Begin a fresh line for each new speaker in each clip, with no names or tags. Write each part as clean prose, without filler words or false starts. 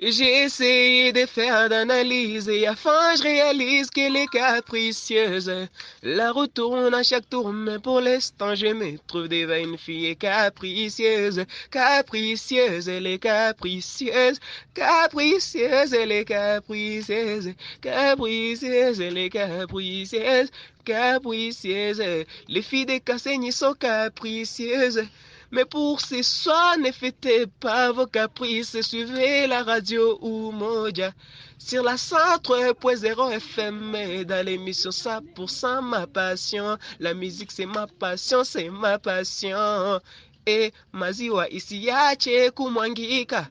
J'ai essayé de faire d'analyse et enfin je réalise qu'elle est capricieuse. La retourne à chaque tour, mais pour l'instant je me trouve devant une fille capricieuse. Capricieuse, elle est capricieuse. Capricieuse, elle est capricieuse. Capricieuse, elle est capricieuse. Capricieuse, les filles des Cassigny sont capricieuses. Mais pour ce soir, ne fêtez pas vos caprices, suivez la radio ou Moja sur la 103.0 FM et dans l'émission 100% ma passion. La musique c'est ma passion, c'est ma passion. Et maziwa isi yache kumwangika,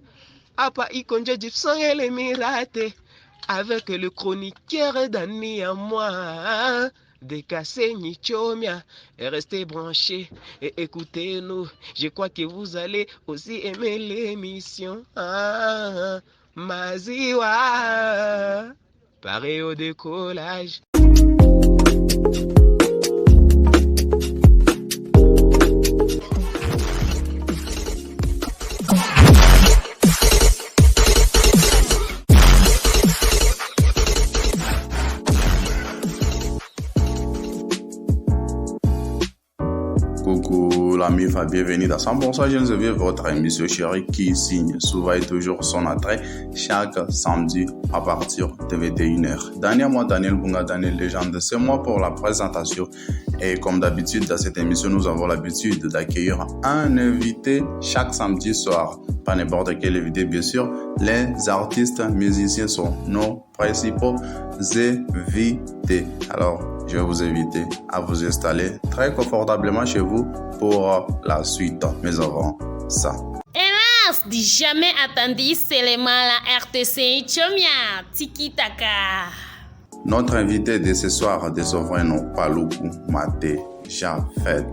hapa iko nje Gibson ele mirate, avec le chroniqueur Dani à moi. Des Cassigny Chomia, et restez branchés et écoutez-nous. Je crois que vous allez aussi aimer l'émission. Maziwa, pareil au décollage.
Coucou l'ami Fabien, bienvenue dans 100% Jeunes et Vieux, votre émission chérie qui signe souvent et toujours son attrait chaque samedi à partir de 21h. Daniel, moi Daniel Bunga, Daniel Légende, c'est moi pour la présentation. Et comme d'habitude, dans cette émission, nous avons l'habitude d'accueillir un invité chaque samedi soir. Pas n'importe quel invité, bien sûr. Les artistes musiciens sont nos principaux invités. Alors, je vais vous inviter à vous installer très confortablement chez vous pour la suite. Mais avant ça.
Hélas, du jamais attendu seulement la RTC Chomia, Tiki Taka.
Notre invité de ce soir, de son vrai nom, Paluku Mate Jafet.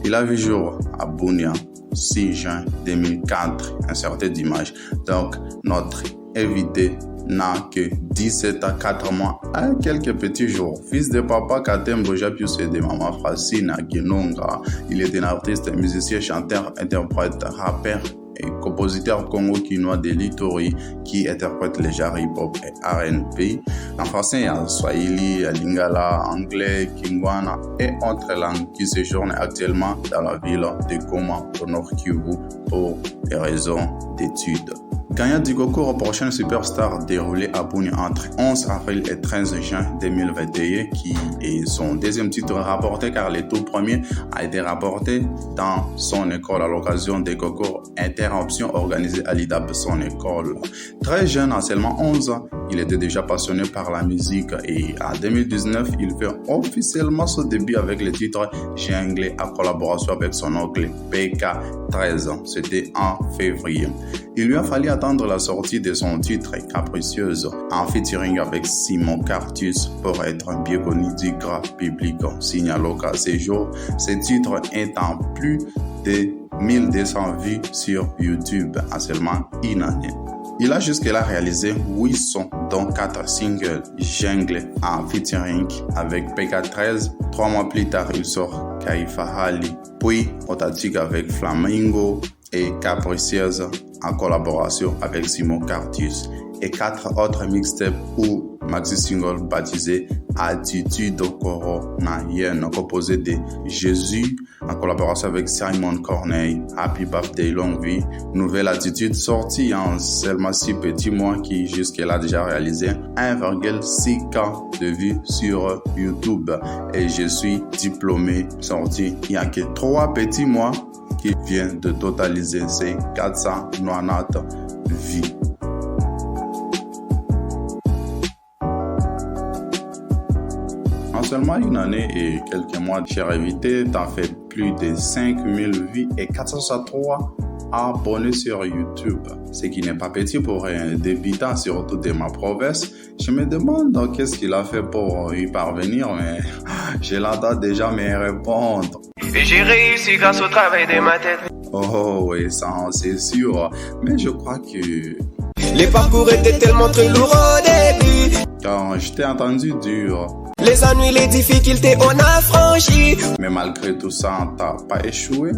Il a vu jour à Bunia, 6 juin 2004, inserté d'image. Donc, notre invité n'a que 17 à 4 mois à quelques petits jours. Fils de papa Katembo Japius et de maman Francine Genonga. Il est un artiste, musicien, chanteur, interprète, rappeur et compositeur congo-kinois de l'Itori qui interprète les genres hip-hop et R&B. En français, il y a Swahili, Lingala, anglais, Kingwana et autres langues qui séjournent actuellement dans la ville de Goma au Nord Kivu pour des raisons d'études. Gagnant du concours Prochaine Superstar déroulé à Bunia entre 11 avril et 13 juin 2021, qui est son deuxième titre rapporté car le tout premier a été rapporté dans son école à l'occasion des concours Interruption organisés à l'IDAP, son école. Très jeune, à seulement 11 ans, il était déjà passionné par la musique et en 2019, il fait officiellement son début avec le titre Jungle en collaboration avec son oncle PK 13 ans. C'était en février. Il lui a fallu attendre la sortie de son titre Capricieuse en featuring avec Simon Cartus pour être bien connu du grand public. Signalons qu'à ces jours, ce titre est en plus de 1200 vues sur YouTube en seulement une année. Il a jusque-là réalisé 8 sons, dont 4 singles Jungle en featuring avec PK13. 3 mois plus tard, il sort Kaifa Ali, puis Otatique avec Flamingo et Capricieuse en collaboration avec Simon Cartus, et 4 autres mixtapes ou maxi singles baptisés Attitude Coronaienne, composé de Jésus en collaboration avec Simon Corneille, Happy Birthday Longue Vie, Nouvelle Attitude, sorti en seulement 6 petits mois, qui jusque-là déjà réalisé 1,6K de vues sur YouTube, et Je suis diplômé, sorti il n'y a que 3 petits mois, qui vient de totaliser ses 490 vues. En seulement une année et quelques mois, cher invité, t'as fait plus de 5000 vues et 403 abonnés sur YouTube, ce qui n'est pas petit pour un débutant, surtout de ma province. Je me demande qu'est-ce qu'il a fait pour y parvenir, mais je l'entends déjà me répondre.
Et j'ai réussi grâce au travail de ma tête.
Oh oui, ça c'est sûr, mais je crois que
les parcours étaient tellement très lourds au début.
Quand je t'ai entendu dur,
les ennuis, les difficultés, on a franchi.
Mais malgré tout ça, t'as pas échoué.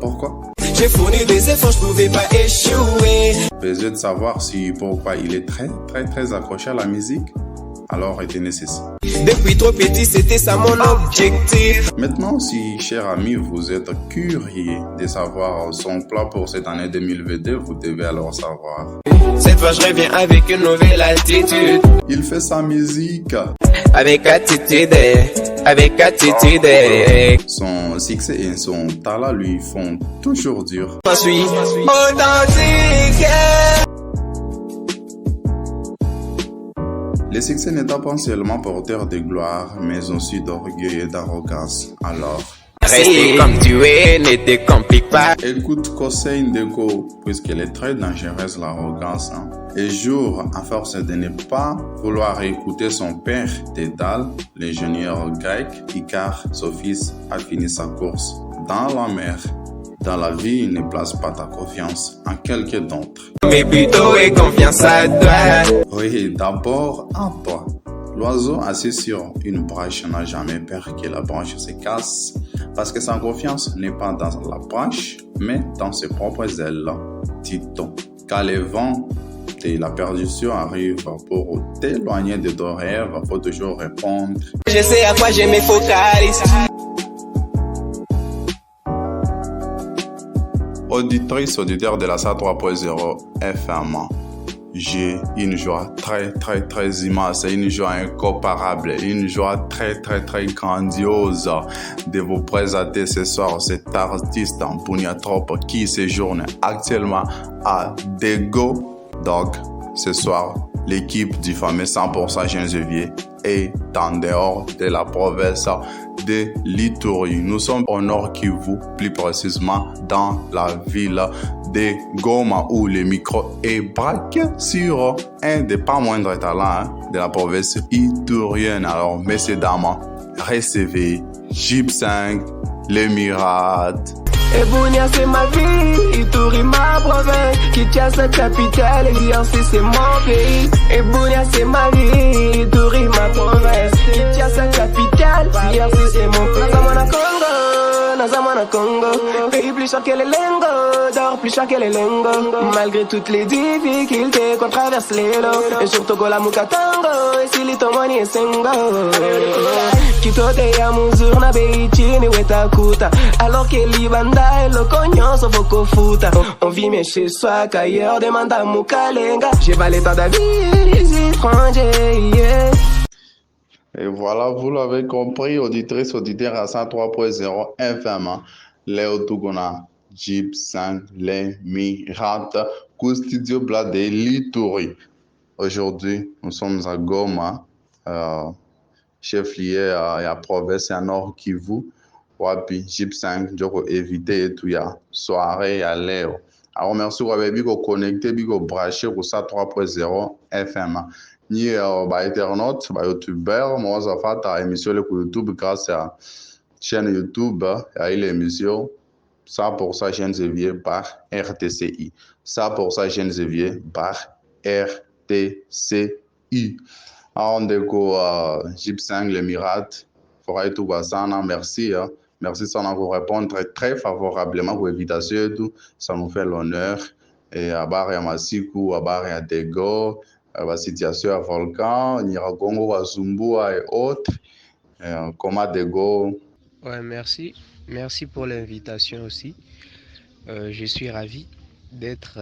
Pourquoi?
J'ai fourni des efforts, je pouvais pas échouer.
Besoin de savoir si pourquoi il est très accroché à la musique, alors retenez ceci.
Depuis trop petit, c'était ça mon objectif.
Maintenant, si, cher ami, vous êtes curieux de savoir son plan pour cette année 2022, vous devez alors savoir.
Cette fois, je reviens avec une nouvelle attitude.
Il fait sa musique
avec attitude, avec attitude.
Son succès et son talent lui font toujours dur.
Je suis authentique.
Le succès n'est pas seulement porteur de gloire, mais aussi d'orgueil et d'arrogance. Alors,
rester comme tu es, ne te complique pas.
Écoute conseil Ndeko, puisqu'elle est très dangereuse l'arrogance. Et jour, à force de ne pas vouloir écouter son père Dédale, l'ingénieur grec, Icare, son fils, a fini sa course dans la mer. Dans la vie, ne place pas ta confiance en quelqu'un d'autre.
Mais plutôt et confiance à toi.
Oui, d'abord en toi. L'oiseau assis sur une branche n'a jamais peur que la branche se casse, parce que sa confiance n'est pas dans la branche, mais dans ses propres ailes. Dit-on, quand les vents de la perdition arrivent pour t'éloigner de ton rêve, il faut toujours répondre.
Je sais à quoi je me focalise.
Auditrice, auditeur de la 103.0 FM, j'ai une joie très immense, une joie incomparable, une joie très grandiose de vous présenter ce soir cet artiste Bunia Trop qui séjourne actuellement à Dego. Donc, ce soir, l'équipe du fameux 100% Gennevier est en dehors de la province de l'Ituri. Nous sommes au Nord Kivu, plus précisément dans la ville de Goma où le micro est braqué sur un des pas moindres talents de la province iturienne. Alors, messieurs, dames, recevez Jib 5, l'Émirate.
Et Bunia c'est ma vie, Ituri ma province, Kinshasa capitale, et Liancé c'est mon pays. Et Bunia c'est ma vie, Ituri ma province, Kinshasa capitale, Liancé c'est mon pays. Nazamana Congo, pays plus cher que les lingots, d'or plus cher que les lingots. Malgré toutes les difficultés qu'on traverse les lots, et surtout que la Mukatango, et si l'itomoni et sengo. Kitote ya muzur na beichini wetakuta, alors que libanda et le cognon sont beaucoup fouta. On vit mieux chez soi qu'ailleurs, demande à Mukalenga. J'ai pas l'état d'avis, les étrangers, yeah.
Et voilà, vous l'avez compris, auditrice, auditeur à 103.0 FM, Léo Tougona, Jib 5, l'Émirate, Studio Blade l'Ituri. Aujourd'hui, nous sommes à Goma, chef-lieu à la province à Nord Kivu. Wapi, Jib 5, je vais éviter tout ya soirée à Léo. Alors, merci, vous avez connecté, branché pour 103.0 FM. Ni internautes, youtubeurs, moi ça fait ta émission sur YouTube grâce à chaîne YouTube, à l'émission 100% Gennevier par RTCI. 100% Gennevier par RTCI. On déco Jib 5 l'Émirate, faudrait tout ça, merci. Merci ça vous répondre très favorablement pour l'invitation et tout, ça nous fait l'honneur. Et à Barre Massikou, à Barre Dego, la situation à Volcan, Niragongo, à Zumbua et autres. Comment Dego?
Ouais, merci. Merci pour l'invitation aussi. Je suis ravi d'être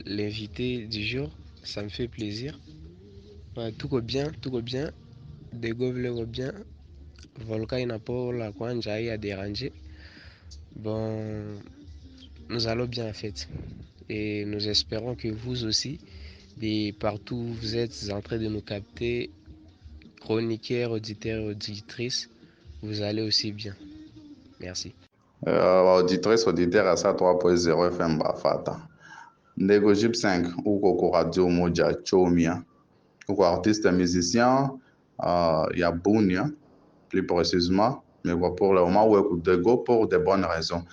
l'invité du jour. Ça me fait plaisir. Tout va bien. Dego va bien. Volcan il n'a pas la Kwanjaï à déranger. Bon, nous allons bien en fait. Et nous espérons que vous aussi, de partout où vous êtes en train de nous capter, chroniqueurs, auditeurs, auditrices, vous allez aussi bien. Merci.
Auditrice, auditeur à 103.0 FM Bafata. Ndego Jib 5, ou Koko Radio Moja Chomia, ou artiste musicien, il y a Bunia, plus précisément, mais pour le moment, ou écoute Dego pour de bonnes raisons.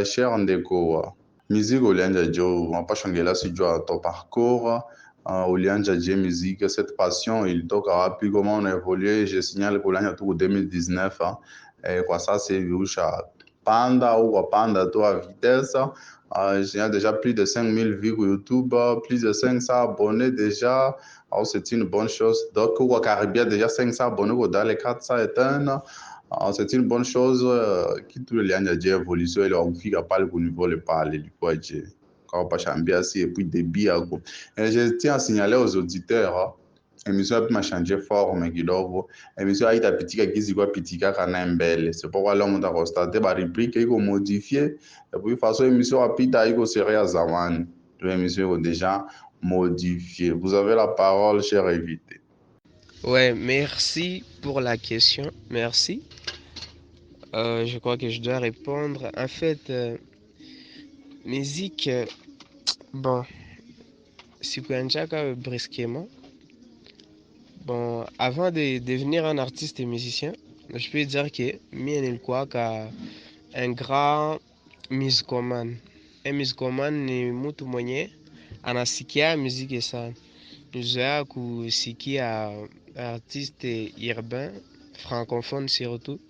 Cher Ndego, musique au Lianja Joe, on va pas changer là si tu as ton parcours. Au Lianja Joe musique, cette passion, il toque rapide comment on a évolué. Je signale qu'au Lianja tout 2019, et quoi ça c'est à panda ou panda toi à vitesse. J'ai déjà plus de 5000 vues sur YouTube, plus de 500 abonnés déjà. Alors, c'est une bonne chose. Donc, ou caribia déjà 500 abonnés dans les 400 éteintes. C'est une bonne chose qui tout le lien de évolution et on fait pas le niveau le parler du quoi quand pas chambia si et puis débit à quoi. Et je tiens à signaler aux auditeurs émission a changé forme kidogo. Émission haita pitika kizikwa pitika kana mbele. C'est pourquoi là on a constaté ba rubrique iko modifié et puis façon émission apita iko série à zamani. L'émission est déjà modifiée. Vous avez la parole, cher invité.
Ouais, merci pour la question. Merci. Je crois que je dois répondre. En fait, musique, bon, Sikuanjaka brusquement. Bon, avant de devenir un artiste et musicien, je peux dire que Mien un grand musicoman. Un musicoman ni mtu mwenye anasikia muziki sana. Nizoea kusikia artiste urbain, francophone surtout.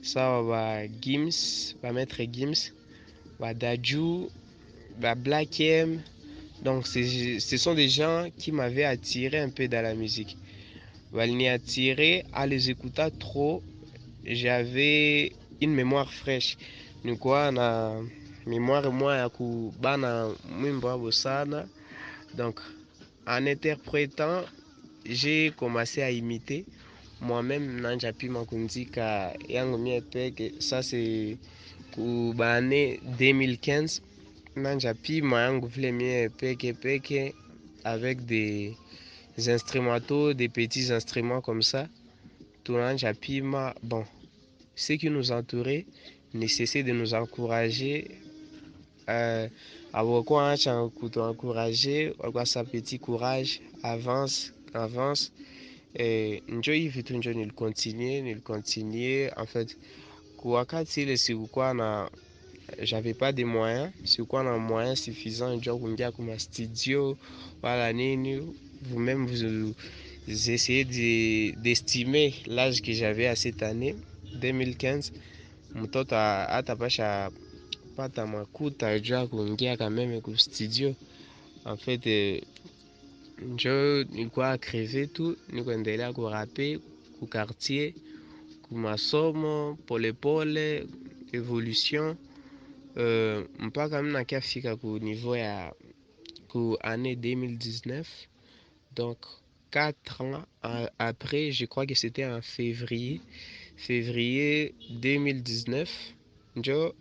Ça va Gims, va mettre Gims, va Dadju, va Black M. Donc ce sont des gens qui m'avaient attiré un peu dans la musique. Valni attiré à les écouter trop. J'avais une mémoire fraîche. Nikuwa na mémoire moi ya kubana mwimbo wabo sana. Donc en interprétant, j'ai commencé à imiter. Moi-même nanja pima kunzika yangu mie peke. Ça c'est kubane 2015. Nanja pima yangu vile mie peke avec des instrumentaux, des petits instruments comme ça. Tunanja pima, bon, ceux qui nous entouraient ne cessaient de nous encourager. Walikuwa acha kutuencourager, walikuwa sa petit courage, avance. Njo hivi tu njo nilicontinue. En fait, kwa wakati ile sikukuwa na j'avais pas de moyens, sikukuwa na moyens suffisants njo kuingia kuma studio wala nini. Vous-même vous essayez d'estimer l'âge que j'avais à cette année 2015. Mtoto atapasha pata makuta juu ya kuingia kameme ku studio. En fait, njo nilikuwa creve tu, nikuendelea kurape ku quartier, ku masomo polepole, evolution mpaka mimi nakiafika ku niveau ya ku année 2019. Donc 4 ans après, je crois que c'était en février 2019, njo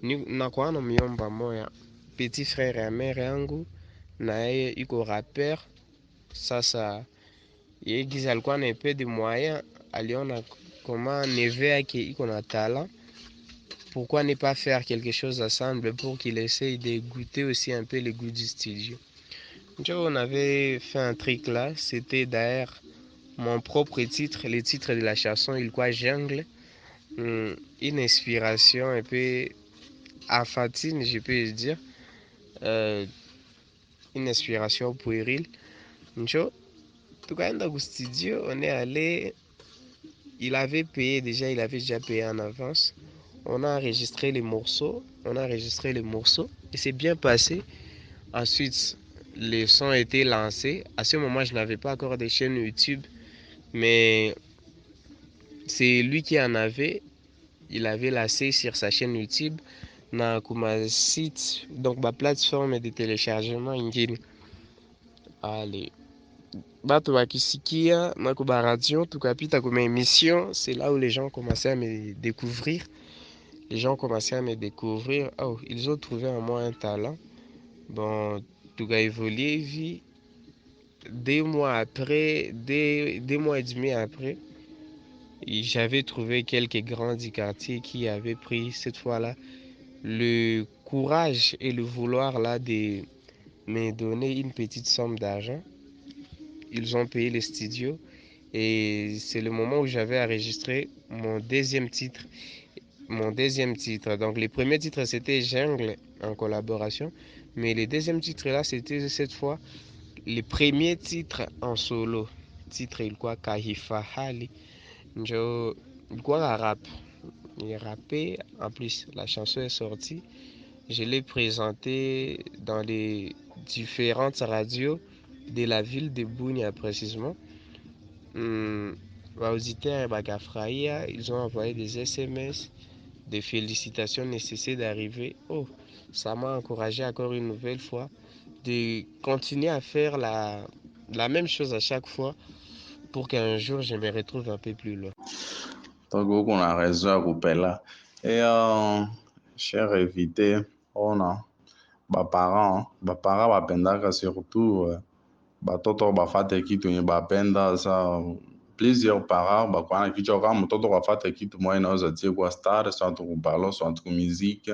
nakuwa na myomba moya petit frère ya mère yangu na yeye iko rapper. Sasa yeye giza alikuwa na peu de moyens, aliona comment neve yake iko na talent, pourquoi ne pas faire quelque chose ensemble pour qu'il essaye de goûter aussi un peu le goût du studio. Njo on avait fait un truc là, c'était d'ailleurs mon propre titre, le titre de la chanson il quoi jungle, une inspiration un peu enfantine, je peux dire, une inspiration puérile. Njo tukaenda au studio, on est allé, il avait déjà payé en avance. On a enregistré les morceaux et c'est bien passé. Ensuite, les sons étaient lancés. À ce moment, je n'avais pas encore de chaîne YouTube, mais c'est lui qui en avait. Il avait lancé sur sa chaîne YouTube na kuma site, donc ma plateforme de téléchargement ingine. Allez, bato bakisikia na kuba radio tukapita kuma émission, c'est là où les gens commençaient à me découvrir. Oh, ils ont trouvé en moi un talent. Bon, tout a évolué, vie. 2 mois après, 2 mois et demi après, j'avais trouvé quelques grands du quartier qui avaient pris cette fois-là le courage et le vouloir là de me donner une petite somme d'argent. Ils ont payé les studios et c'est le moment où j'avais enregistré mon deuxième titre. Donc le premier titre c'était Jungle en collaboration, mais le deuxième titre là c'était cette fois le premier titre en solo. Titre ilikuwa Kahifahali, njo ilikuwa rap, il rappait. En plus, la chanson est sortie. Je l'ai présentée dans les différentes radios de la ville de Bunia précisément. Auditeurs Bagafraïa, ils ont envoyé des SMS, des félicitations nécessaires d'arriver. Oh, ça m'a encouragé encore une nouvelle fois de continuer à faire la même chose à chaque fois pour qu'un jour je me retrouve un peu plus loin.
Donc, on a raison à couper là. Et, cher invité, on a, parents, bapendaka surtout, batoto bafate kitu nye bapenda sa plusieurs parents bakwana kichwa kama mtoto kafata kitu moja inaweza tie kwa star soit kubalo soit ku musique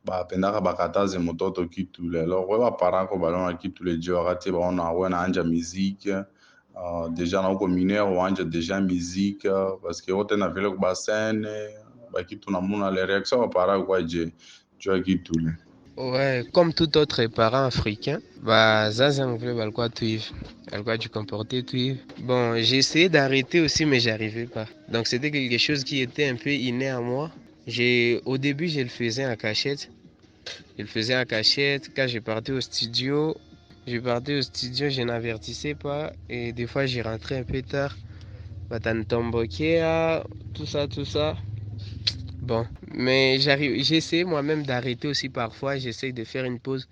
bapendaka bakataze mtoto kitu lelo we baparako balona kitu lejo wakati baona wena anja musique déjà na uko mineur wanja déjà musique parce que wote na vile kuba scène bakitu namuna les réactions baparako kwa je jua kitu le.
Ouais, comme tout autre parent africain, zaza voulait balquoi tuive, balquoi du comporter tuive. Bon, j'ai essayé d'arrêter aussi, mais j'arrivais pas. Donc c'était quelque chose qui était un peu inné à moi. Au début, je le faisais en cachette. Je le faisais en cachette. Quand je partais au studio, je n'avertissais pas. Et des fois, j'y rentrais un peu tard. Batantombokia, tout ça. Bon, mais j'essaie moi-même d'arrêter aussi parfois, j'essaie de faire une pause,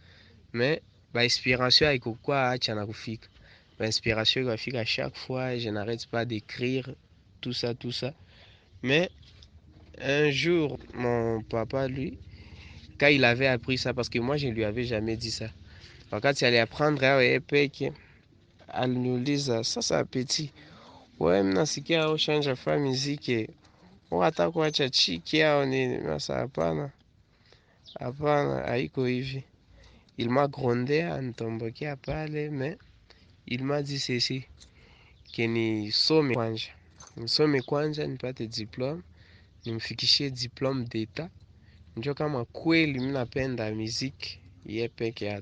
mais l'inspiration est quoi à Tchanakufik. L'inspiration graphique à chaque fois, je n'arrête pas d'écrire tout ça. Mais un jour, mon papa, lui, quand il avait appris ça, parce que moi, je ne lui avais jamais dit ça. Alors, quand il allait apprendre à nous dire ça, c'est petit. Ouais, maintenant, c'est qu'il a changé de faire musique. Hata kuacha chiki au nini? Sasa hapana, haiko hivi. Il m'a grondé anitombokea pale, mais il m'a dit ceci, que nisome kwanza nipate diplome, nimfikishie diplome d'etat, njo kama kweli mimi napenda muziki ye peke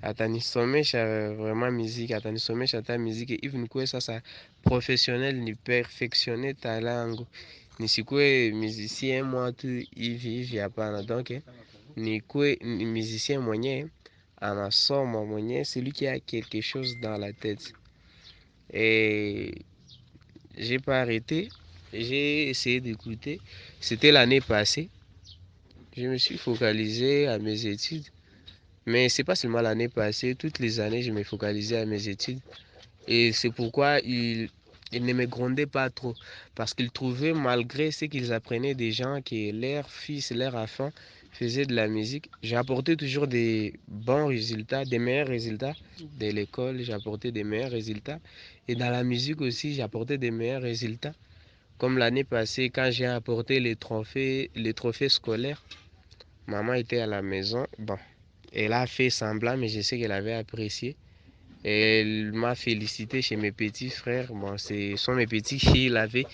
atanisomesha vraiment muziki, atanisomesha hata muziki hivi nikuwe sasa professionnel, ni perfectionner talangu, nisikuwe musicien moi tu hivi hapana. Donc nikuwe ni musicien mwenyewe anasoma mwenyewe, celui qui a quelque chose dans la tête. Et j'ai pas arrêté, j'ai essayé d'écouter. C'était l'année passée. Je me suis focalisé à mes études. Mais c'est pas seulement l'année passée, toutes les années je me focalisais à mes études. Et c'est pourquoi il ne me grondait pas trop. Parce qu'ils trouvaient, malgré ce qu'ils apprenaient des gens, que leurs fils, leurs enfants faisaient de la musique. J'ai apporté toujours des bons résultats, des meilleurs résultats. De l'école, j'ai apporté des meilleurs résultats. Et dans la musique aussi, j'ai apporté des meilleurs résultats. Comme l'année passée, quand j'ai apporté les trophées scolaires, maman était à la maison. Bon, elle a fait semblant, mais je sais qu'elle avait apprécié. Et elle m'a félicité chez mes petits frères. Bon, ce sont mes petits qui l'avaient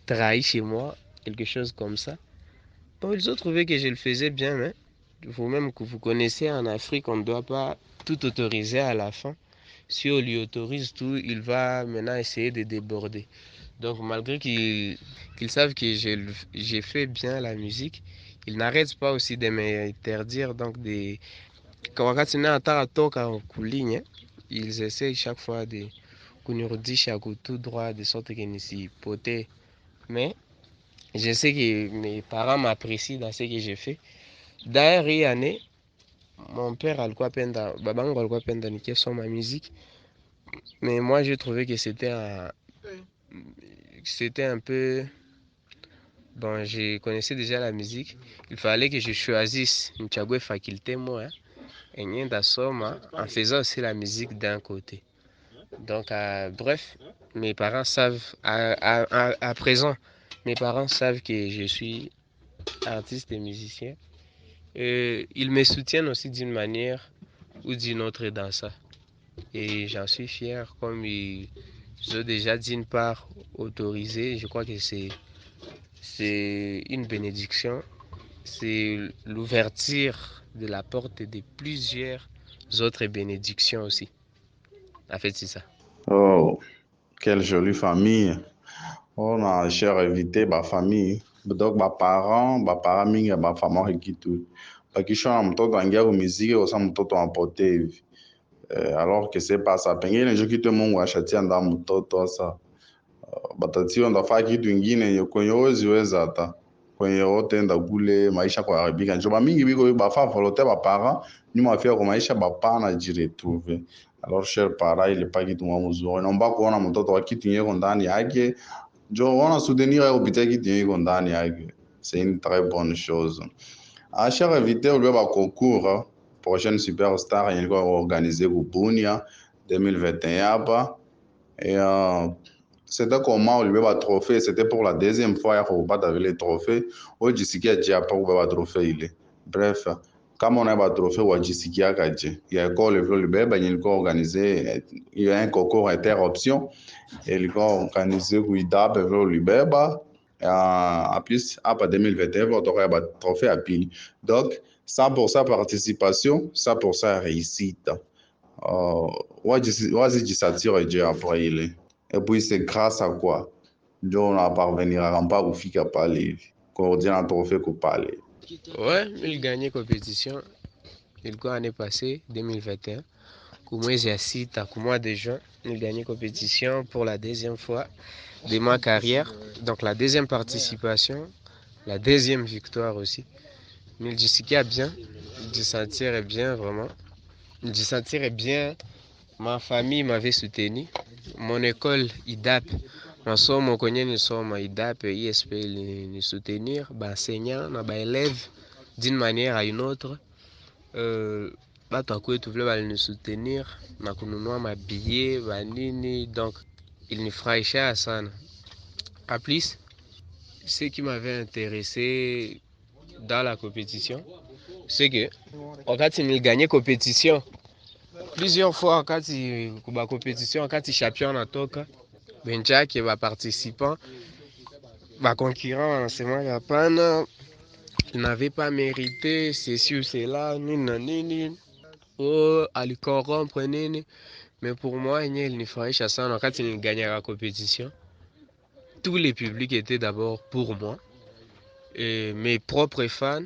trahi chez moi, quelque chose comme ça. Bon, ils ont trouvé que je le faisais bien, mais vous-même que vous connaissez en Afrique, on ne doit pas tout autoriser à la fin. Si on lui autorise tout, il va maintenant essayer de déborder. Donc malgré qu'ils savent que j'ai fait bien la musique, ils n'arrêtent pas aussi de m'interdire donc des ils essayent chaque fois de kunirudisha tout droit de sorte que nisipote. Mais je sais que mes parents m'apprécient dans ce que j'ai fait. D'ailleurs, hii année, mon père alikuwa penda, babangu alikuwa penda nikisoma musique. Mais moi, j'ai trouvé que c'était un peu... Bon, je connaissais déjà la musique. Il fallait que je choisisse une faculté, moi. Et en faisant aussi la musique d'un côté. Donc, bref, mes parents savent, à présent, mes parents savent que je suis artiste et musicien. Et ils me soutiennent aussi d'une manière ou d'une autre dans ça. Et j'en suis fier, comme ils ont déjà d'une part autorisé. Je crois que c'est une bénédiction. C'est l'ouverture de la porte de plusieurs autres bénédictions aussi. En fait, c'est ça.
Oh, quelle jolie famille. On a cher invité, ma famille. donc baparent mingi ya bafamaki kitu bakishona mtoto angia kumiziki kosa mtoto apote hivi alors que c'est pas ça pengine njo kitu Mungu ashatia nda mtoto sasa batatio ndafaa kitu ingine kwenye weziweza hata kwenye otenda kule maisha kuharibika njo bamingi biko bafaa volonté baparent nyuma afia kwa maisha bapana jiretrouver. Alors cher parents, il est pas kitu mwa mzuri naomba kuona mtoto wa kitu ingine ndani yake njo wana soutenir ya kupitia kitu ingine ndani yake, c'est une très bonne chose. À cher invité au lieu ba concours prochaine superstar ilikuwa organisé ku Bunia 2021 hapa et c'était comment au lieu ba trophée, c'était pour la deuxième fois ya kupata vile trophée ojisikia je hapa kubeba trophée ile. Bref, kama on a ba trophée wajisikia kaje ya école vile libeba ilikuwa organisé, il y a un concours interoption ilikuwa organisé ku IDAP vile libeba en plus hapa 2021 votoka ba trophée à pili. Donc 100% participation, 100% réussite. Wazijisatire je après ile. Et puis c'est grâce à quoi on a parvenir à pas kufika pale hivi coordinateur trophée ko pale.
Ouais, il gagnait compétition. Il quoi année passée 2021. Kumwezi ya sita, mois de juin, il gagnait compétition pour la deuxième fois de ma carrière. Donc la deuxième participation, la deuxième victoire aussi. Mais il disait bien, il sentirait bien vraiment. Il sentirait bien. Ma famille m'avait soutenu. Mon école IDAP, masomo kwenye nisoma IDAP, ISP ni soutenir, enseignant, na élèves d'une manière à une autre. Batu kwetu vile bali soutenir na kununua mabillet banini, donc il nifurahisha sana. En plus, ce qui m'avait intéressé dans la compétition, c'est que wakati nilganye compétition plusieurs fois, wakati kuba compétition, wakati champion natoka benjake ba participants ba concurrents wanasema hapana, il n'avait pas mérité ceci ou cela nini oh alicorrompre nini. Mais pour moi il nifurahisha sana wakati nilganya la compétition. Tous les publics étaient d'abord pour moi et mes propres fans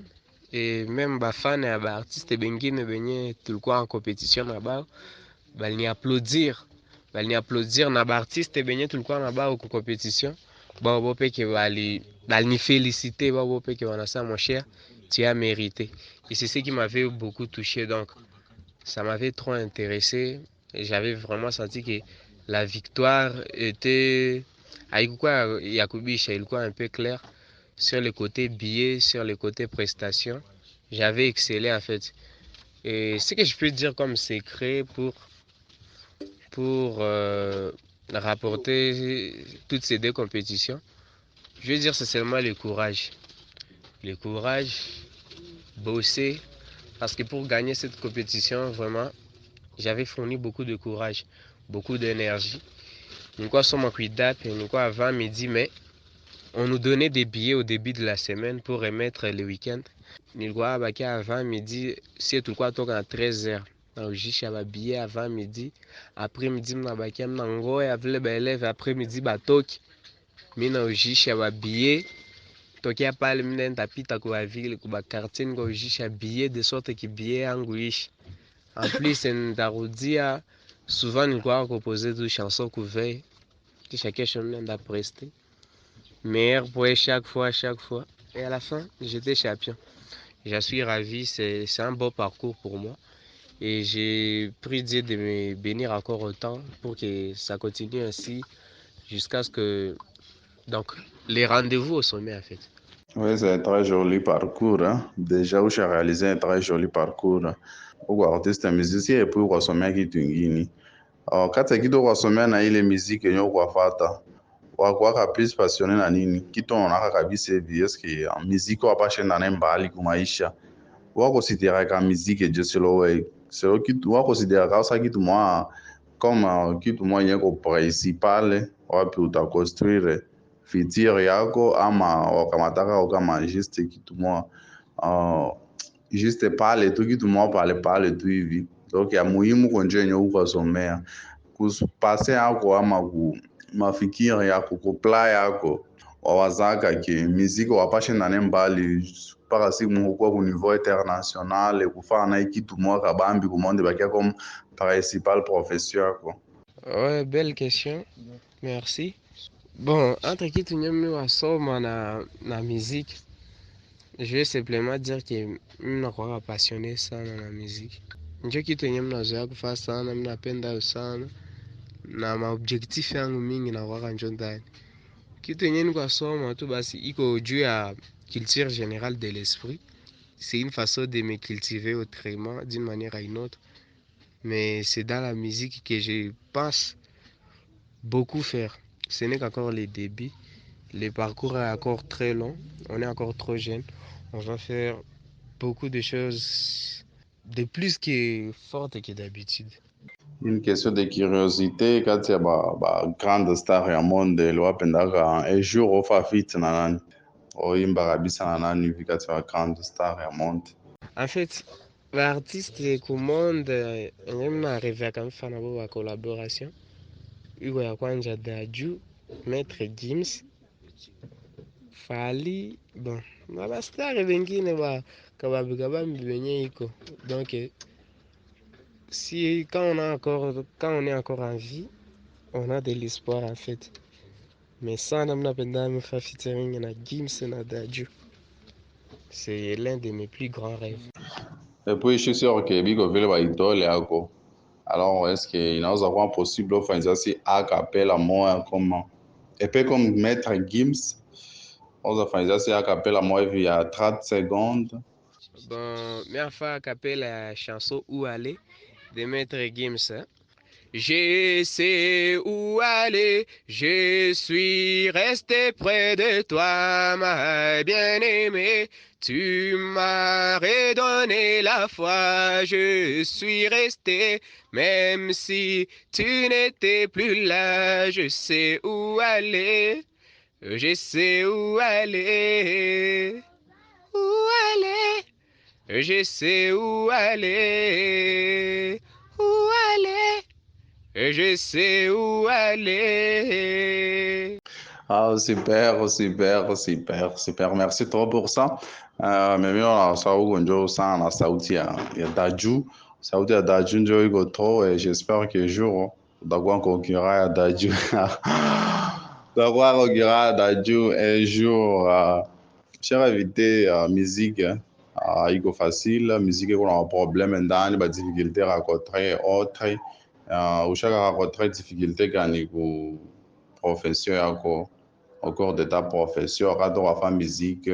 et même ba fans et ba artistes bengine benye tulikuwa en compétition na bao bali applaudir na ba artistes benye tulikuwa na bao ku compétition bao bope ke bali ni féliciter bao bope ke wanasema mon cher tu as mérité. Et c'est ce qui m'avait beaucoup touché, donc ça m'avait trop intéressé et j'avais vraiment senti que la victoire était haikuwa ya kubisha, ilikuwa un peu clair sur le côté billets, sur le côté prestations. J'avais excellé en fait. Et ce que je peux dire comme secret pour rapporter toutes ces deux compétitions, je veux dire c'est seulement le courage. Le courage, bosser, parce que pour gagner cette compétition, vraiment, j'avais fourni beaucoup de courage, beaucoup d'énergie. Nous sommes en IDAP, nous avant midi, mais on nous donnait des billets au début de la semaine pour remettre le week-end. Nous avant midi, c'est tout quoi à 13h. J'ai un billet avant midi, après midi, je suis après midi, j'ai un billet. Tokia pale mimi ndapita kwa ville kwa quartier ngo jisha billet de sorte que billet yangu ishi. En plus ndarudia souvent nilikuwa composer des chansons couvert kisha kesho mimi ndaprester. Meilleur pour chaque fois et à la fin j'étais champion. Je suis ravi, c'est un beau parcours pour moi et j'ai prié Dieu de me bénir encore autant pour que ça continue ainsi jusqu'à ce que donc les rendez-vous au sommet en fait.
Oui, c'est un très joli parcours. Hein? Déjà, où j'ai réalisé un très joli parcours. Où artiste musicien et puis où sommet qui tungini. Quand tu kusomea na ile muziki yenye ukwafata wakuwaka plus passionné na nini kitu unaona kabisa hivi eske muziki wapashenda naye mbali kumaisha wakonsideraka muziki je selo kitu wakonsideraka sa kitu mwa comme kitu mwa yenye ko principal wapi utakonstruire futur yako ama wakamataka kama juste kitu mwa juste pale tu kitu mwa pale tu hivi. Donc ya muhimu konje yenye ukasomea kupase yako ama mafikiri yako kupla yako wawazaka ke miziki wapashe ndane mbali mpaka siku mungu kwa ku niveau international kufana na kitu moka bambi ku monde bakia comme principal professeur quoi.
Ouais, belle question. Merci. Bon, entre kitu nyemi wasoma na musique, je vais simplement dire que mimi nakuwa passionné sana na musique. Njo kitu yenye mnazoea kufanya sana, mimi napenda sana na maobjectif yangu mingi nakuwa njo ndani. Kitu yenye niko soma tu basi iko juu ya culture générale de l'esprit. C'est une façon de me cultiver autrement, d'une manière à une autre. Mais c'est dans la musique que je pense beaucoup faire. Ce n'est qu'encore les débuts. Le parcours est encore très long. On est encore trop jeune. On va faire beaucoup de choses de plus que fortes que d'habitude.
Une question de curiosité kati ya grande star ya monde lwapendaka un jour ofa fit na nani oyimba kabisa na nani hivi kati ya grande star ya monde?
En fait, l'artiste ku monde ngemi narevaka mfana bo ba collaboration iko ya kwanja Daju, Maître Gims, Fally, bon na bastari bengine ba kabambi benye iko donc si quand on est encore en vie, on a de l'espoir en fait. Mais sana mnapenda mfa featuring na Gims na Daju. C'est l'un de mes plus grands rêves.
Et puis je suis sûr que biko vile ba idole yako. Alors est-ce que inaweza kuwa possible ufanye si a cappella moya comment? Et puis comme Maître Gims, on va faire si a cappella moya hivi ya 30 secondes.
Bon, mais enfin capter la chanson Où aller de Maître Gims. Hein? Je sais où aller, je suis resté près de toi, ma bien-aimée. Tu m'as redonné la foi, je suis resté, même si tu n'étais plus là. Je sais où aller, je sais où aller, où aller. Je sais où aller, où aller. Je sais où aller.
Ah, super, super, super, super. Merci trop pour ça. Mimi na sauti njo sana na sauti ya Daju. Sauti ya Daju njo iko trop et j'espère que jour utakuwa concurrent ya Daju. Utakuwa concurrent ya Daju un jour. Cher invité, musique iko facile, musique iko na problème ndani, ba difficulté rencontrées autre. Ushaka rencontré difficulté gani ku profession yako au cours de ta profession quand on va faire musique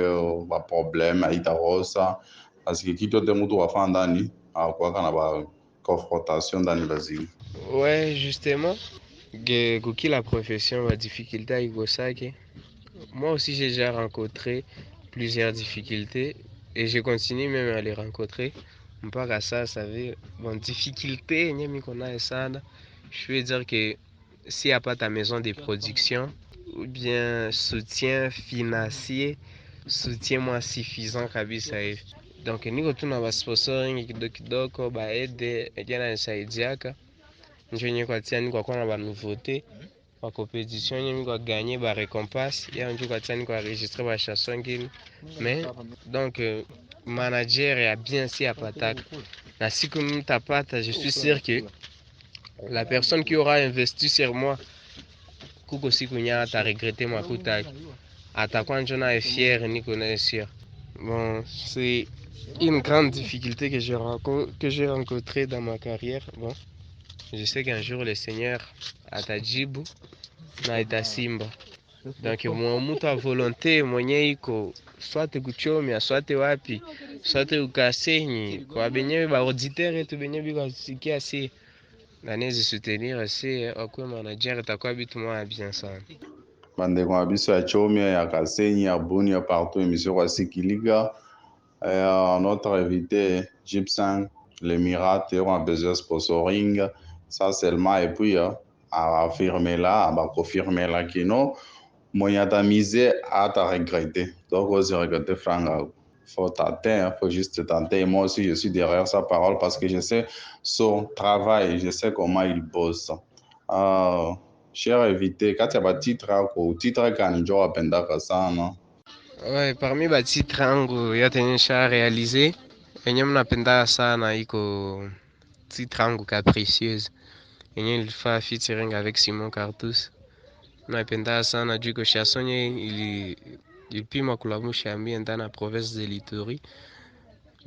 ba problème aitarosa parce que kitu te mtu wafanya ndani kwa kana ba confrontation ndani bazili.
Ouais, justement, que la profession va difficulté avec Gosaki. Moi aussi, j'ai déjà rencontré plusieurs difficultés et je continue même à les rencontrer. Mpaka ça veut bon difficulté qu'on a sana. Je veux dire que s'il n'y a pas ta maison de production ou bien soutien financier, soutien moins suffisant kabisa hivi. Donc niko tuna ba sponsoring kidogo ba aide jana nisaidiaka. Njo nye kwa tia niko kwa na ba nouveauté. Ba compétition nye niko gagner ba récompense. Ya njo kwa tia niko enregistrer ba chanson ngine. Mais donc manager ya bien si apataka. Na siku mtapata, je suis sûr que la personne qui aura investi sur moi kuko siku nya ata regretter makuta. Atakuwa njo na fier niko na sûr. Bon, c'est une grande difficulté que j'ai rencontrée dans ma carrière. Bon, je sais qu'un jour le Seigneur atajibu na itasimba. Donc mtu a volonté mwenye iko soit kuchomia soit wapi soit ukasenyi kwa benye ba auditeur etu benye biko sikia si nanezi soutenir aussi okwe manager itakuwa bitu mwa bien sana.
Bandeko ya biso ya chomia ya kasenyi ya Bunia partout émission kwa sikiliga. Notre invité Gibson l'Emirat on a besoin de sponsoring ça seulement et puis à affirmer là à confirmer là que non mwenye atamize ata regretter donc osi regretter franga faut tenter faut juste tenter et moi aussi je suis derrière sa parole parce que je sais son travail je sais comment il bosse Cher invité, kati ya batitre yako titre gani njo wapendaka sana?
Ouais, parmi titres yangu yote nisha réalisé, yenye mnapenda sana iko titre yangu Capricieuse yenye ilifaa featuring avec Simon Cartus. Napenda sana juu ko chanson ilipima kulamusha mie ndani ya province de l'Ituri,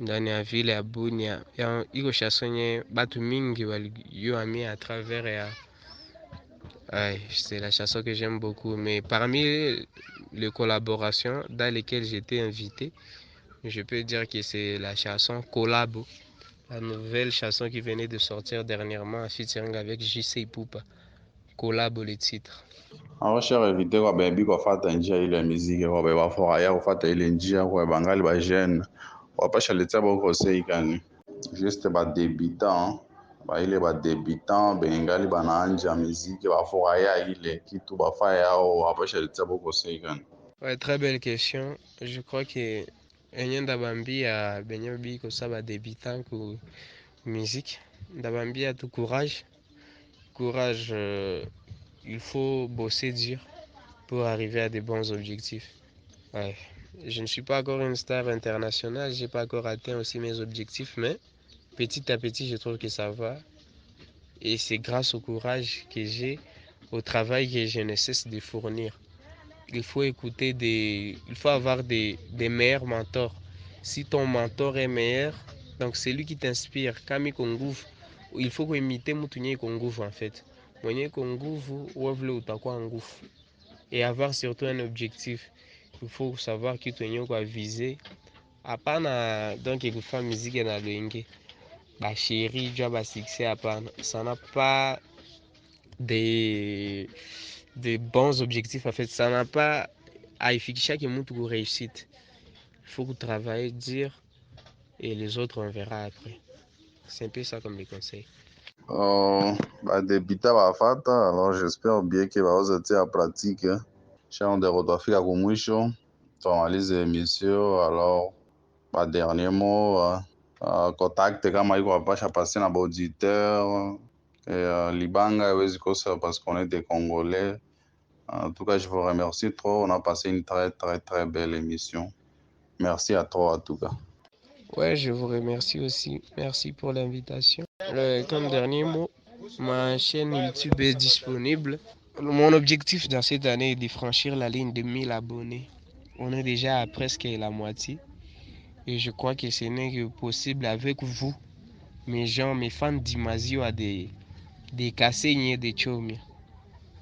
ndani ya ville ya Bunia. Iko chanson yenye batu mingi walijua mie à travers ya c'est la chanson que j'aime beaucoup. Mais parmi les collaborations dans lesquelles j'étais invité, je peux dire que c'est la chanson Collabo, la nouvelle chanson qui venait de sortir dernièrement en featuring avec JC Poupa. Collabo le titre.
Alors cher invité, kwa bebi kufata njia ile muziki, kwa beba furahia kufata ile njia, kwa bangali ba jeune wapasha letia boko sei kani juste ba débutant ba ile ba débutant bengali banaanja muziki bafurahia ile kitu bafaya yao wapasha letia boko sei kani.
Ouais, très belle question. Je crois que Enyenda Bambia benyo biko sa ba débutant ku musique. Ndabambia tout courage. Courage, il faut bosser dur pour arriver à de bons objectifs. Ouais. Je ne suis pas encore une star internationale, j'ai pas encore atteint aussi mes objectifs, mais petit à petit, je trouve que ça va. Et c'est grâce au courage que j'ai, au travail que je ne cesse de fournir. Il faut il faut avoir des meilleurs mentors. Si ton mentor est meilleur, donc c'est lui qui t'inspire. Kami Kongouf, il faut imiter Moutounier Kongouf en fait. Moutounier Kongouf, ou utakuwa Ngouf. Et avoir surtout un objectif. Il faut savoir que tu as viser. Apana donc écouter musique na loinge. Ba chérie, job ba succès apana. Ça n'a pas des bons objectifs en fait. Ça n'a pas à efficacer que mtu réussite. Il faut travailler dur et les autres on verra après. C'est un peu ça comme les conseils.
Ba débita bafata, alors j'espère bien que baoza tia pratique. Cher de rotafika kumwisho, tumalize émission, alors ba dernier mot, contact kama iko wapasha passer na ba auditeur, Libanga haiwezi kosa parce qu'on est des Congolais. En tout cas, je vous remercie trop. On a passé une très, très, très belle émission. Merci à toi, en tout cas.
Ouais, je vous remercie aussi. Merci pour l'invitation. Comme dernier mot, ma chaîne YouTube est disponible. Mon objectif dans cette année est de franchir la ligne de 1000 abonnés. On est déjà à presque la moitié. Et je crois que ce n'est que possible avec vous, mes gens, mes fans d'Imazio, à des Kasséniers et des Chomi.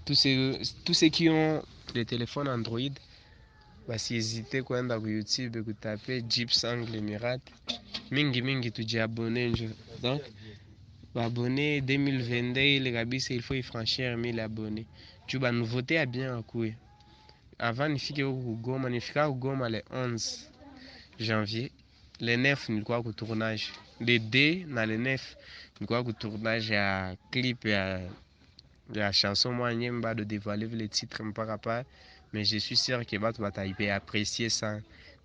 Tous ceux qui ont des téléphones Android, bah, si hésitez quoi dans YouTube, vous tapez Jeeps Angle Emirat. Mingi tu abonné. Donc, abonné 2022, il faut y franchir 1000 abonnés. Tu vas nous voter à bien à couille. Avant, il faut que Goma le 11 janvier. Le 9, nous crois que tournage. Le 2, dans le 9, nous crois que tournage à clip et à la chanson. Moi, je ne vais pas dévoiler les titres par rapport. Mais je suis sûr que tu vas apprécier ça.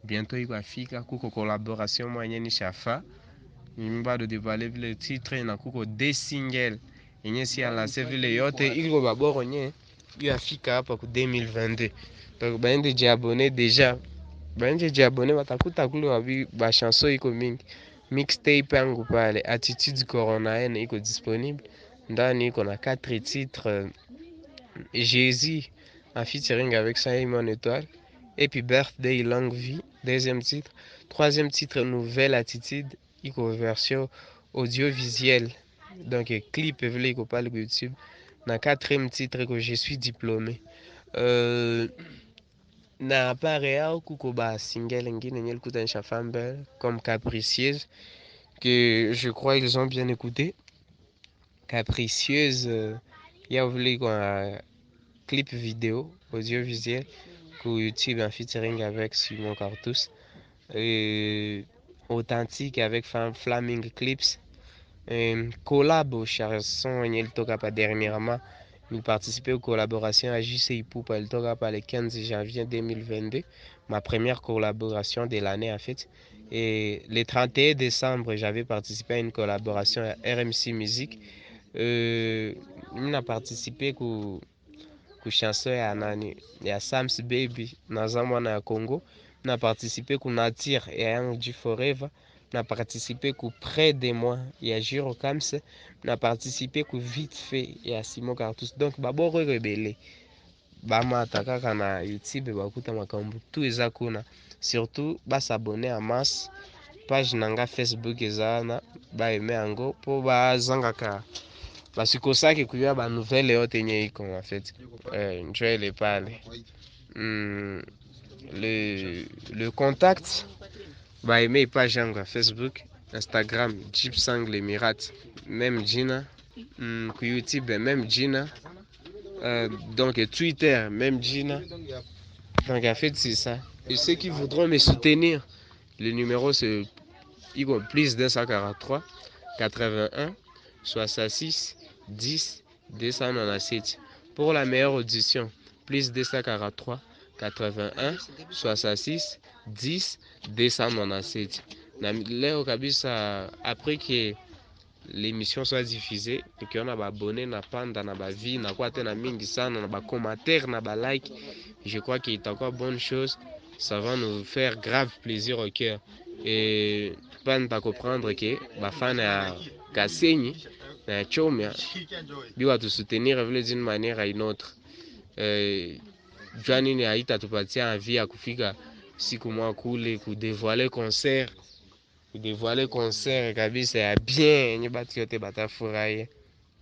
Bientôt, il va faire une collaboration. Moi, je ne sais pas. Je ne vais pas dévoiler les titres. Il y a des singles. Il y a lancé les autres. Il va d'abord il a fait pour 2022. Donc, ben déjà abonné déjà. Ben déjà abonné. Batakuta kule ba chanson iko mingi. Mixtape yangu pale Attitude Corona iko disponible. Ndani iko na 4 titres. Jésus en featuring avec Simon Étoile. Et puis Birthday Longue Vie, deuxième titre. Troisième titre, Nouvelle Attitude, iko version audiovisuelle. Donc clip iko pale YouTube. Na quatrième titre que je suis diplômé. Na appareil kuko ba single ngine nyel kutanisha Fambel comme Capricieuse que je crois ils ont bien écouté. Capricieuse, il y a voulu quoi clip vidéo audiovisuel sur YouTube en featuring avec Simon Cartus. Authentique avec Flaming Clips. Collab aux chansons, il toka pas dernièrement. Il participait aux collaborations à JC Poupa, il toka pas le 15 janvier 2022. Ma première collaboration de l'année en fait. Et le 31 décembre, j'avais participé à une collaboration à RMC Music. On a participé ku chanson ya nani ya Sams Baby naza mwana ya Congo, na participer ku Natir ya Young G Forever, na participer ku Près de Moi ya Jiro Kamse, na participer ku Vite Fait ya Simon Cartus. Donc baboro rebele bamata kaka na YouTube bakuta makambo tu eza kuna, surtout basabone a masse page nanga Facebook eza na baeme yango po bazangaka basikosaki kuya ba nouvelle yote yenye iko en fait. Njo ile pale le contact baeme page yangu ya Facebook, Instagram Gypsang l'Emirat même jina, ku YouTube même jina, donc Twitter même jina. Donc en fait c'est ça. Et ceux qui voudront me soutenir, le numéro c'est plus 243 81 66 10 297. Pour la meilleure audition, plus 243 81 66 10 297. Leo kabisa, après que l'émission soit diffusée, et on a abonné na panda na ba vie na quoi na mingi sana na ba commentaire na ba like, je crois qu'il est encore bonne chose. Ça va nous faire grave plaisir au cœur. Et pas ne pas comprendre que ba fan ya Kasenyi na Chomia biwa tu soutenir vile d'une manière à une autre. Jua nini haitatupatia envie ya kufika siku mwa kule kudévoiler concert kabisa ya bien yenye batu yote batafurahi.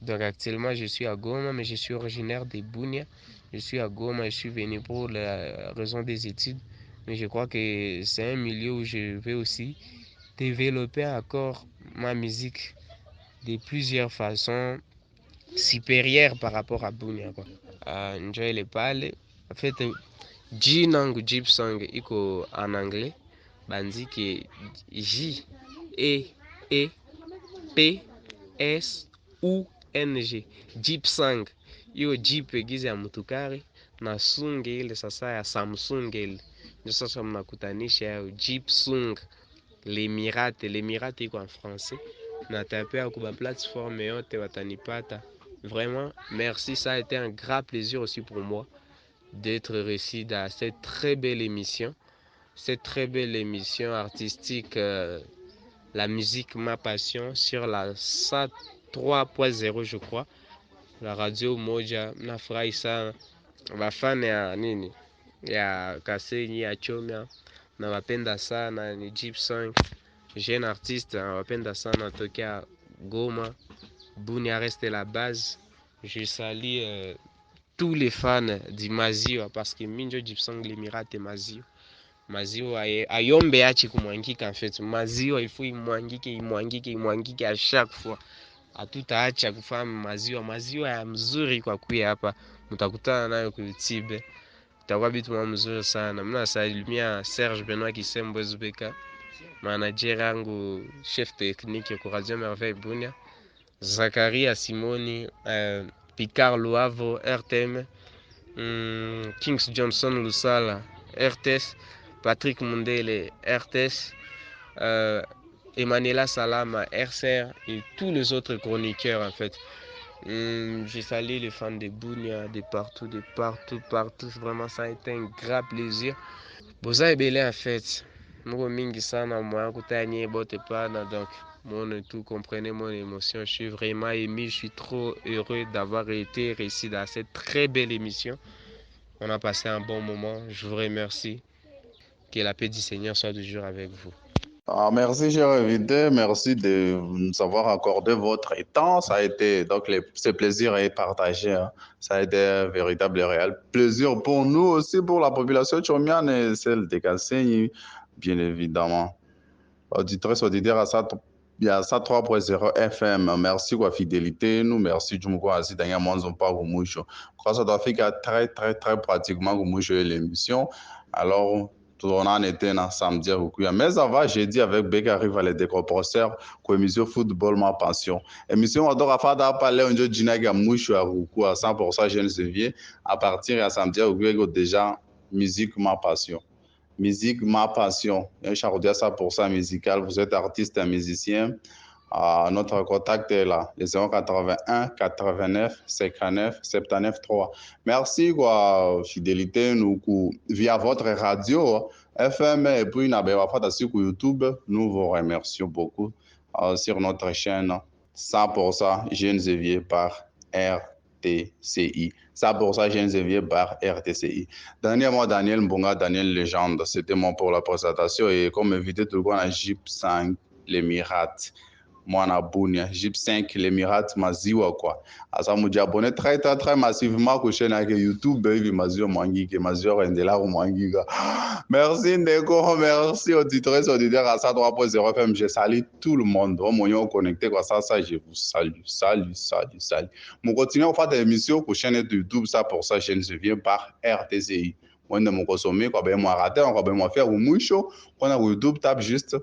Donc actuellement je suis à Goma, mais je suis originaire de Bunia. Je suis à Goma, je suis venu pour la raison des études, mais je crois que c'est un milieu où je vais aussi développer encore ma musique de plusieurs façons supérieures par rapport à Bunia quoi. Enjoy le pale. En fait, jinangu Gypsang iko en anglais, bandiki J E E P S U N G, Gypsang. Hiyo Jeep egize ya mutukari na sunge ile sasa ya Samsung ile, ndio sasa mnakutanisha ya Gypsung l'Emirat iko en français, na tapea kwa plateforme yote watanipata. Vraiment, merci, ça a été un grand plaisir aussi pour moi d'être reçu dans cette très belle émission artistique, la musique ma passion, sur la 103.0 je crois, la radio moja. Nafurahi sana bafana ya nini ya Kasenyi ya Chomia, na wapenda sana ni Gypsang, jeune artiste, wapenda sana tokea Goma. Bunia reste la base. Je salue tous les fans du Mazio, parce que minjo Gypsang l'Emirat et Mazio ayombe achi kumwangika. En fait Mazio il faut imwangike à chaque fois, hatutaacha kufahamu Mazio ya mzuri kwa kuya hapa, mtakutana nayo ku YouTube, itakuwa bitu mzuri sana. Mimi nasalimia Serge Benoit Kisembo Zubeka, manager yangu, chef technique kwa Radio Merveille Bunia, Zakaria Simoni, Picard Luavo RTM, Kings Johnson Lusala RTS, Patrick Mundele RTS, Emmanuela Salama RCR et tous les autres chroniqueurs en fait. J'ai salué les fans de Bunia de partout. Vraiment, ça a été un grand plaisir. Boza ebele en fait. Moko mingi sana mwa kutanye bote pana, donc mon tout comprenez mon émotion. Je suis vraiment ému, je suis trop heureux d'avoir été ici dans cette très belle émission. On a passé un bon moment. Je vous remercie. Que la paix du Seigneur soit toujours avec vous.
Merci, cher invité. Merci de nous avoir accordé votre temps. Ça a été, donc, ce plaisir est partagé. Hein. Ça a été un véritable et réel plaisir pour nous aussi, pour la population tchomiane et celle de Kasenyi, bien évidemment. Auditrice, auditeur, il y a ça 3.0 FM. Merci pour la fidélité. Nous, merci du mot aussi dans mon pas au moucho. Ça doit faire très pratiquement au moucho l'émission. Alors, tout on en était dans samedi. Mais avant, j'ai dit avec Beka arrive à les décompresseurs que l'émission football ma passion. Émission on doit faire parler un jeu d'inaga moucho à 100% jeunes vieux à partir de samedi déjà musique ma passion. Musique, ma passion. Un chardier 100% musical. Vous êtes artiste et musicien. Notre contact est là, le 081 89 59 79 3. Merci quoi, fidélité nous via votre radio FM et puis sur YouTube. Nous vous remercions beaucoup sur notre chaîne 100% Jeunes Éviers par RTCI. 100% Jeunes Éviers par RTCI. Daniel Mbonga, Daniel Légende. C'était mon pour la présentation et comme invité tout le monde à JIP 5, l'Émirat. Mwana Bunia, JIP 5, l'Émirat, Maziwa quoi. Asa muji abonné très massivement à chaîne avec YouTube, et Maziwa Mwangi, Maziwa Rendela Mwangi. Merci Ndeko, merci auditeurs, auditeurs à ça 3.0 FM. Je salue tout le monde. Au moyen connecté quoi ça, je vous salue. Mon continue à faire des émissions pour chaîne de YouTube, ça pour ça, je ne viens par RTCI. Moi, ne me consommer quoi, ben moi rater, on va ben moi faire au moucho. On a YouTube, tape juste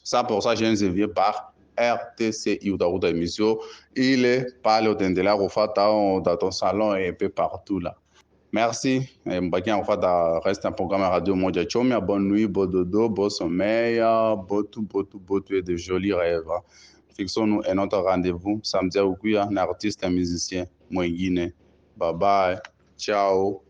ça pour ça, je ne viens par RTCI ou dans émission. Il est parlé au Dendela dans ton salon et un peu partout là. Merci. Mbaki en fait reste un programme radio Mondia Chomia. Bonne nuit, bon dodo, bon sommeil, beau tout et de jolis rêves. Fixons-nous un autre rendez-vous samedi à Ukuya, un artiste, un musicien, Mwengine. Bye bye. Ciao.